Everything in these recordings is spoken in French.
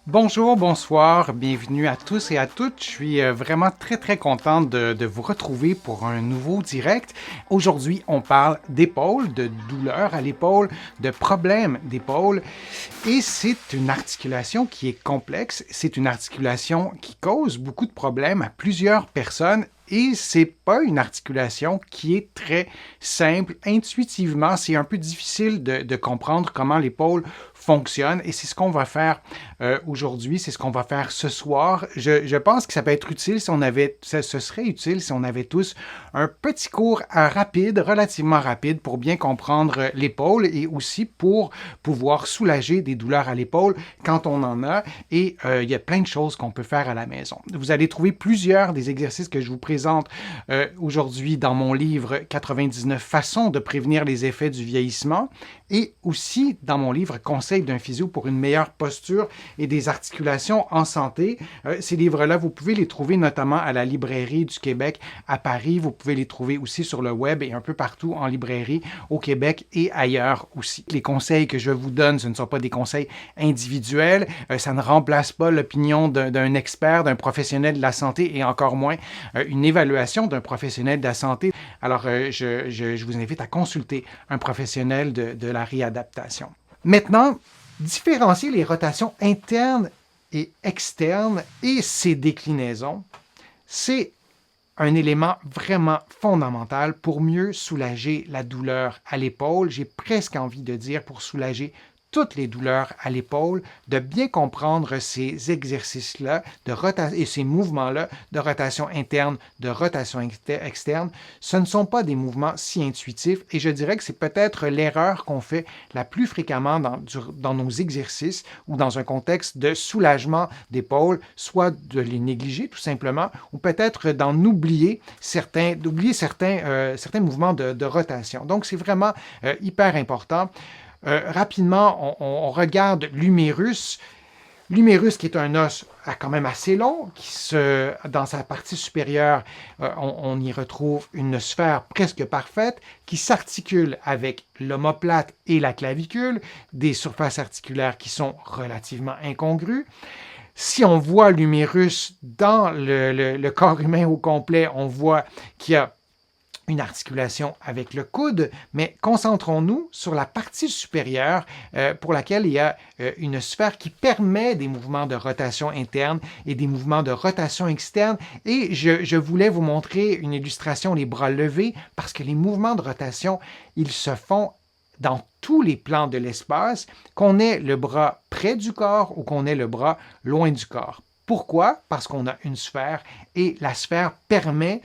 Bonjour, bonsoir, bienvenue à tous et à toutes. Je suis vraiment très content de vous retrouver pour un nouveau direct. Aujourd'hui, on parle d'épaule, de douleur à l'épaule, de problèmes d'épaule. Et c'est une articulation qui est complexe. C'est une articulation qui cause beaucoup de problèmes à plusieurs personnes. Et c'est pas une articulation qui est très simple. Intuitivement, c'est un peu difficile de comprendre comment l'épaule fonctionne. Et c'est ce qu'on va faire aujourd'hui, c'est ce qu'on va faire ce soir. Je pense que ça peut être utile si on avait, ce serait utile si on avait tous un petit cours rapide, relativement rapide, pour bien comprendre l'épaule et aussi pour pouvoir soulager des douleurs à l'épaule quand on en a. Et il y a plein de choses qu'on peut faire à la maison. Vous allez trouver plusieurs des exercices que je vous présente aujourd'hui dans mon livre 99 façons de prévenir les effets du vieillissement et aussi dans mon livre Conseils d'un physio pour une meilleure posture et des articulations en santé. Ces livres-là, vous pouvez les trouver notamment à la Librairie du Québec à Paris. Vous pouvez les trouver aussi sur le web et un peu partout en librairie au Québec et ailleurs aussi. Les conseils que je vous donne, ce ne sont pas des conseils individuels. Ça ne remplace pas l'opinion d'un expert, d'un professionnel de la santé et encore moins une évaluation d'un professionnel de la santé. Alors, je vous invite à consulter un professionnel de la réadaptation. Maintenant, différencier les rotations internes et externes et ses déclinaisons, c'est un élément vraiment fondamental pour mieux soulager la douleur à l'épaule. J'ai presque envie de dire pour soulager toutes les douleurs à l'épaule, de bien comprendre ces exercices-là et ces mouvements-là de rotation interne, de rotation externe. Ce ne sont pas des mouvements si intuitifs et je dirais que c'est peut-être l'erreur qu'on fait la plus fréquemment dans nos exercices ou dans un contexte de soulagement d'épaule, soit de les négliger tout simplement ou peut-être d'en oublier certains mouvements de rotation. Donc, c'est vraiment hyper important. Rapidement, on regarde l'humérus. L'humérus, qui est un os quand même assez long, dans sa partie supérieure, on y retrouve une sphère presque parfaite qui s'articule avec l'omoplate et la clavicule, des surfaces articulaires qui sont relativement incongrues. Si on voit l'humérus dans le corps humain au complet, on voit qu'il y a une articulation avec le coude, mais concentrons-nous sur la partie supérieure pour laquelle il y a une sphère qui permet des mouvements de rotation interne et des mouvements de rotation externe. Et je voulais vous montrer une illustration, les bras levés, parce que les mouvements de rotation, ils se font dans tous les plans de l'espace, qu'on ait le bras près du corps ou qu'on ait le bras loin du corps. Pourquoi? Parce qu'on a une sphère et la sphère permet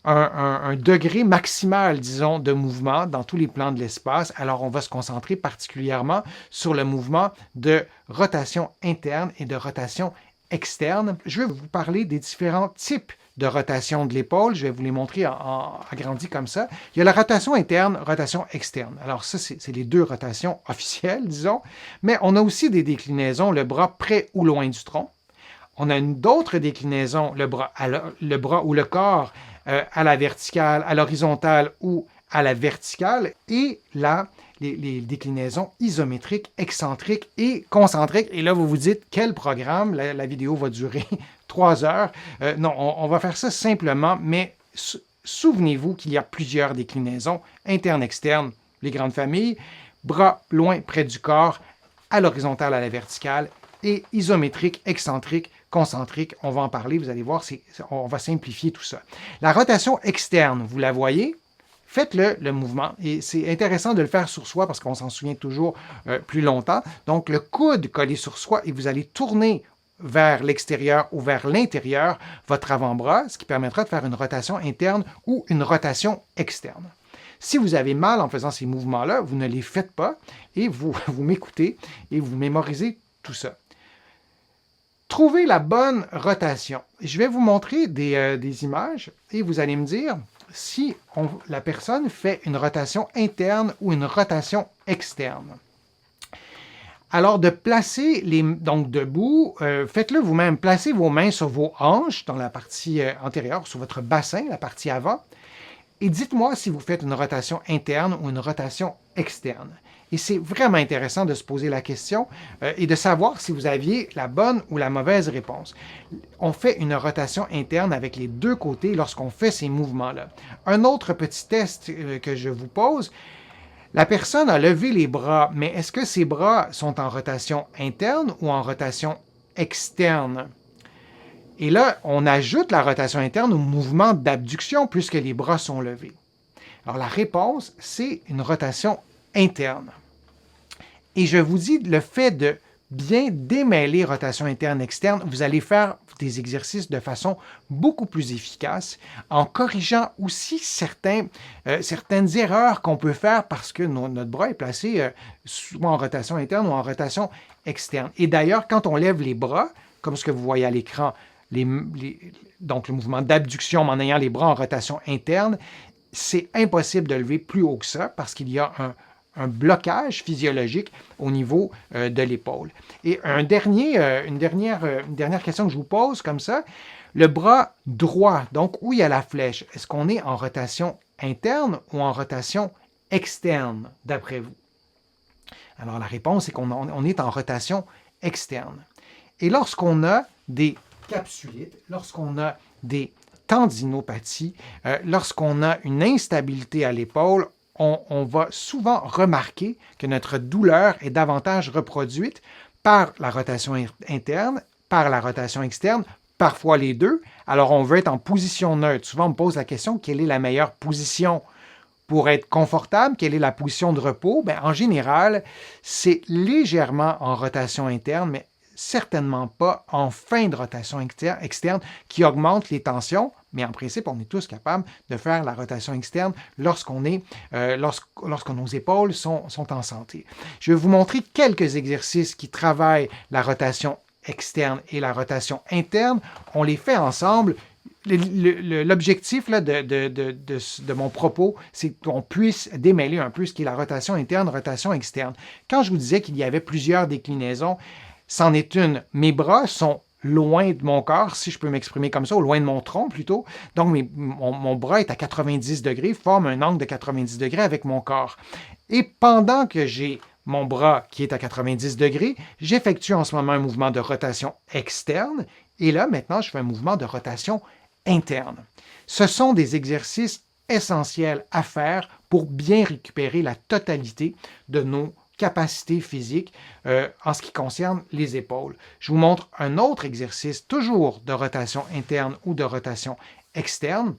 un degré maximal, disons, de mouvement dans tous les plans de l'espace. Alors, on va se concentrer particulièrement sur le mouvement de rotation interne et de rotation externe. Je vais vous parler des différents types de rotation de l'épaule. Je vais vous les montrer agrandis comme ça. Il y a la rotation interne, rotation externe. Alors ça, c'est les deux rotations officielles, disons. Mais on a aussi des déclinaisons, le bras près ou loin du tronc. On a d'autres déclinaisons, le bras ou le corps à la verticale, à l'horizontale ou à la verticale, et là, les déclinaisons isométriques, excentriques et concentriques. Et là, vous vous dites, quel programme? La vidéo va durer 3 heures. Non, on va faire ça simplement, mais souvenez-vous qu'il y a plusieurs déclinaisons, internes, externes, les grandes familles, bras loin, près du corps, à l'horizontale, à la verticale, et isométrique, excentrique, concentrique. On va en parler, vous allez voir, on va simplifier tout ça. La rotation externe, vous la voyez? Faites le mouvement. Et c'est intéressant de le faire sur soi parce qu'on s'en souvient toujours plus longtemps. Donc, le coude collé sur soi et vous allez tourner vers l'extérieur ou vers l'intérieur votre avant-bras, ce qui permettra de faire une rotation interne ou une rotation externe. Si vous avez mal en faisant ces mouvements-là, vous ne les faites pas et vous m'écoutez et vous mémorisez tout ça. Trouvez la bonne rotation. Je vais vous montrer des images et vous allez me dire si la personne fait une rotation interne ou une rotation externe. Alors, de placer donc debout, faites-le vous-même. Placez vos mains sur vos hanches dans la partie antérieure, sur votre bassin, la partie avant, et dites-moi si vous faites une rotation interne ou une rotation externe. Et c'est vraiment intéressant de se poser la question et de savoir si vous aviez la bonne ou la mauvaise réponse. On fait une rotation interne avec les deux côtés lorsqu'on fait ces mouvements-là. Un autre petit test que je vous pose, la personne a levé les bras, mais est-ce que ses bras sont en rotation interne ou en rotation externe? Et là, on ajoute la rotation interne au mouvement d'abduction puisque les bras sont levés. Alors la réponse, c'est une rotation interne. Et je vous dis, le fait de bien démêler rotation interne-externe, vous allez faire des exercices de façon beaucoup plus efficace en corrigeant aussi certaines erreurs qu'on peut faire parce que notre bras est placé soit en rotation interne ou en rotation externe. Et d'ailleurs, quand on lève les bras, comme ce que vous voyez à l'écran, donc le mouvement d'abduction en ayant les bras en rotation interne, c'est impossible de lever plus haut que ça parce qu'il y a un blocage physiologique au niveau de l'épaule. Et une dernière question que je vous pose comme ça, le bras droit, donc où il y a la flèche, est-ce qu'on est en rotation interne ou en rotation externe, d'après vous? Alors la réponse est qu'on est en rotation externe. Et lorsqu'on a des capsulites, lorsqu'on a des tendinopathies, lorsqu'on a une instabilité à l'épaule, on va souvent remarquer que notre douleur est davantage reproduite par la rotation interne, par la rotation externe, parfois les deux. Alors, on veut être en position neutre. Souvent, on me pose la question, quelle est la meilleure position pour être confortable? Quelle est la position de repos? Bien, en général, c'est légèrement en rotation interne, mais certainement pas en fin de rotation externe qui augmente les tensions, mais en principe, on est tous capables de faire la rotation externe lorsque nos épaules sont en santé. Je vais vous montrer quelques exercices qui travaillent la rotation externe et la rotation interne. On les fait ensemble. L'objectif là, de mon propos, c'est qu'on puisse démêler un peu ce qui est la rotation interne, rotation externe. Quand je vous disais qu'il y avait plusieurs déclinaisons, c'en est une. Mes bras sont loin de mon corps, si je peux m'exprimer comme ça, ou loin de mon tronc plutôt. Donc, mon bras est à 90 degrés, forme un angle de 90 degrés avec mon corps. Et pendant que j'ai mon bras qui est à 90 degrés, j'effectue en ce moment un mouvement de rotation externe. Et là, maintenant, je fais un mouvement de rotation interne. Ce sont des exercices essentiels à faire pour bien récupérer la totalité de nos capacités physiques en ce qui concerne les épaules. Je vous montre un autre exercice, toujours de rotation interne ou de rotation externe.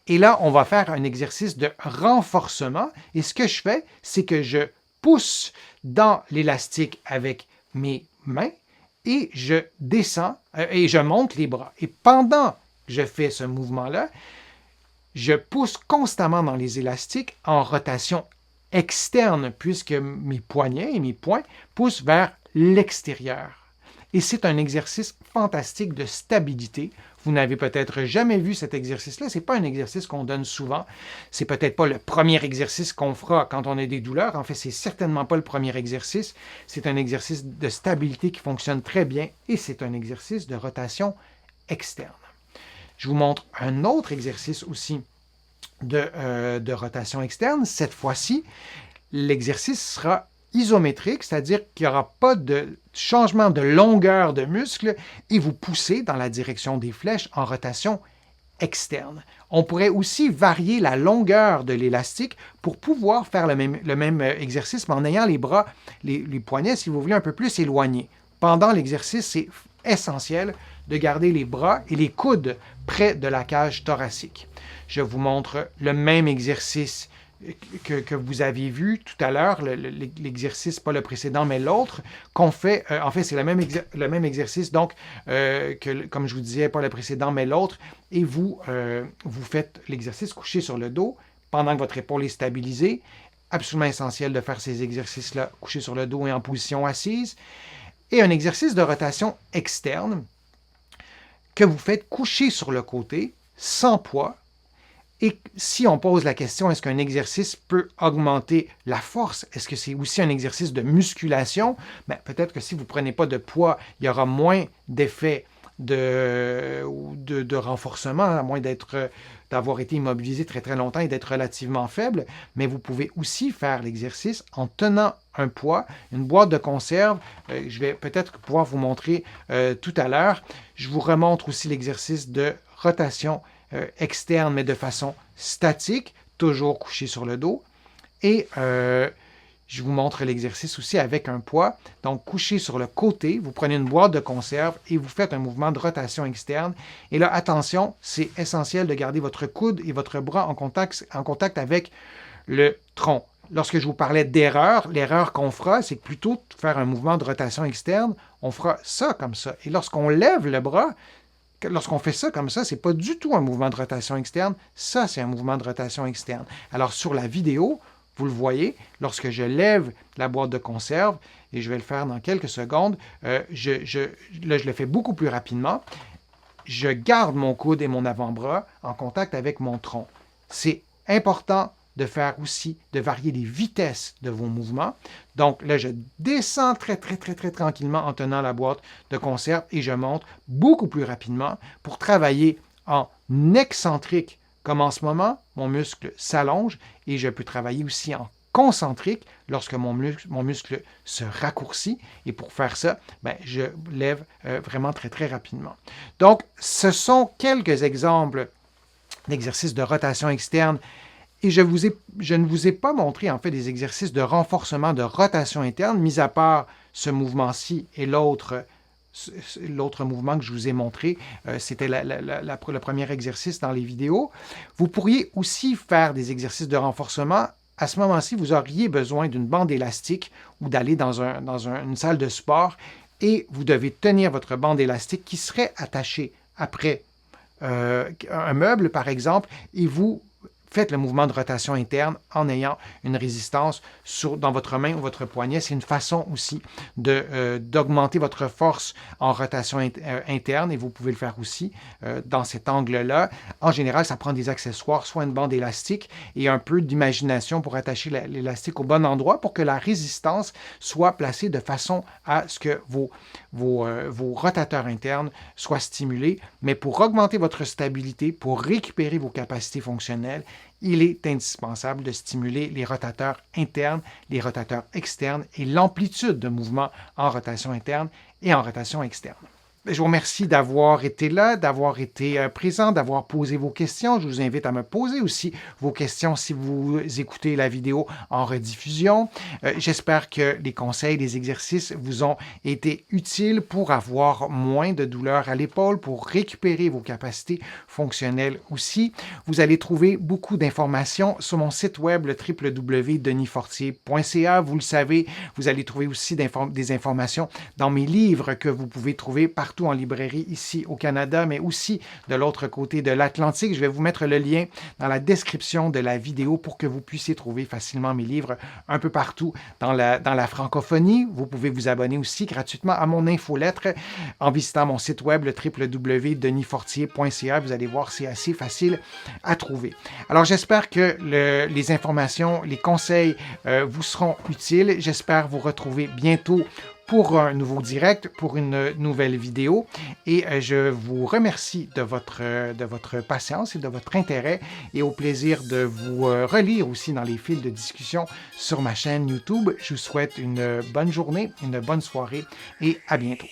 Et là, on va faire un exercice de renforcement. Et ce que je fais, c'est que je pousse dans l'élastique avec mes mains et je descends et je monte les bras. Et pendant que je fais ce mouvement-là, je pousse constamment dans les élastiques en rotation externe, puisque mes poignets et mes poings poussent vers l'extérieur. Et c'est un exercice fantastique de stabilité. Vous n'avez peut-être jamais vu cet exercice-là. Ce n'est pas un exercice qu'on donne souvent. C'est peut-être pas le premier exercice qu'on fera quand on a des douleurs. En fait, c'est certainement pas le premier exercice. C'est un exercice de stabilité qui fonctionne très bien et c'est un exercice de rotation externe. Je vous montre un autre exercice aussi de rotation externe. Cette fois-ci, l'exercice sera isométrique, c'est-à-dire qu'il n'y aura pas de changement de longueur de muscle et vous poussez dans la direction des flèches en rotation externe. On pourrait aussi varier la longueur de l'élastique pour pouvoir faire le même exercice, mais en ayant les bras, les poignets, si vous voulez, un peu plus éloignés. Pendant l'exercice, c'est essentiel de garder les bras et les coudes près de la cage thoracique. Je vous montre le même exercice que vous aviez vu tout à l'heure, l'exercice, pas le précédent, mais l'autre, qu'on fait, en fait, c'est le même exercice, donc, que, comme je vous disais, pas le précédent, mais l'autre, et vous faites l'exercice couché sur le dos pendant que votre épaule est stabilisée. Absolument essentiel de faire ces exercices-là couché sur le dos et en position assise. Et un exercice de rotation externe que vous faites couché sur le côté, sans poids. Et si on pose la question, est-ce qu'un exercice peut augmenter la force? Est-ce que c'est aussi un exercice de musculation? Bien, peut-être que si vous ne prenez pas de poids, il y aura moins d'effet de renforcement, à moins d'avoir été immobilisé très très longtemps et d'être relativement faible, mais vous pouvez aussi faire l'exercice en tenant un poids, une boîte de conserve. Je vais peut-être pouvoir vous montrer tout à l'heure. Je vous remontre aussi l'exercice de rotation externe, mais de façon statique, toujours couché sur le dos. Et je vous montre l'exercice aussi avec un poids. Donc, couché sur le côté, vous prenez une boîte de conserve et vous faites un mouvement de rotation externe. Et là, attention, c'est essentiel de garder votre coude et votre bras en contact avec le tronc. Lorsque je vous parlais d'erreur, l'erreur qu'on fera, c'est que plutôt de faire un mouvement de rotation externe, on fera ça comme ça. Et lorsqu'on lève le bras, lorsqu'on fait ça comme ça, ce n'est pas du tout un mouvement de rotation externe. Ça, c'est un mouvement de rotation externe. Alors, sur la vidéo, vous le voyez, lorsque je lève la boîte de conserve, et je vais le faire dans quelques secondes, là, je le fais beaucoup plus rapidement. Je garde mon coude et mon avant-bras en contact avec mon tronc. C'est important de faire aussi, de varier les vitesses de vos mouvements. Donc là, je descends très tranquillement en tenant la boîte de conserve et je monte beaucoup plus rapidement pour travailler en excentrique. Comme en ce moment, mon muscle s'allonge et je peux travailler aussi en concentrique lorsque mon muscle se raccourcit. Et pour faire ça, je lève vraiment très rapidement. Donc, ce sont quelques exemples d'exercices de rotation externe. Et je ne vous ai pas montré en fait des exercices de renforcement de rotation interne, mis à part ce mouvement-ci et l'autre mouvement que je vous ai montré, c'était le premier exercice dans les vidéos. Vous pourriez aussi faire des exercices de renforcement. À ce moment-ci, vous auriez besoin d'une bande élastique ou d'aller dans une salle de sport et vous devez tenir votre bande élastique qui serait attachée après un meuble, par exemple, et vous faites le mouvement de rotation interne en ayant une résistance dans votre main ou votre poignet. C'est une façon aussi d'augmenter votre force en rotation interne et vous pouvez le faire aussi dans cet angle-là. En général, ça prend des accessoires, soit une bande élastique et un peu d'imagination pour attacher l'élastique au bon endroit pour que la résistance soit placée de façon à ce que vos rotateurs internes soient stimulés. Mais pour augmenter votre stabilité, pour récupérer vos capacités fonctionnelles, il est indispensable de stimuler les rotateurs internes, les rotateurs externes et l'amplitude de mouvement en rotation interne et en rotation externe. Je vous remercie d'avoir été là, d'avoir été présent, d'avoir posé vos questions. Je vous invite à me poser aussi vos questions si vous écoutez la vidéo en rediffusion. J'espère que les conseils, les exercices vous ont été utiles pour avoir moins de douleur à l'épaule, pour récupérer vos capacités fonctionnelles aussi. Vous allez trouver beaucoup d'informations sur mon site web, le www.denisfortier.ca. Vous le savez, vous allez trouver aussi des informations dans mes livres que vous pouvez trouver partout en librairie ici au Canada, mais aussi de l'autre côté de l'Atlantique. Je vais vous mettre le lien dans la description de la vidéo pour que vous puissiez trouver facilement mes livres un peu partout dans la francophonie. Vous pouvez vous abonner aussi gratuitement à mon infolettre en visitant mon site web, le www.denisfortier.ca. Vous allez voir, c'est assez facile à trouver. Alors, j'espère que les informations, les conseils vous seront utiles. J'espère vous retrouver bientôt pour un nouveau direct, pour une nouvelle vidéo. Et je vous remercie de votre patience et de votre intérêt et au plaisir de vous relire aussi dans les fils de discussion sur ma chaîne YouTube. Je vous souhaite une bonne journée, une bonne soirée et à bientôt.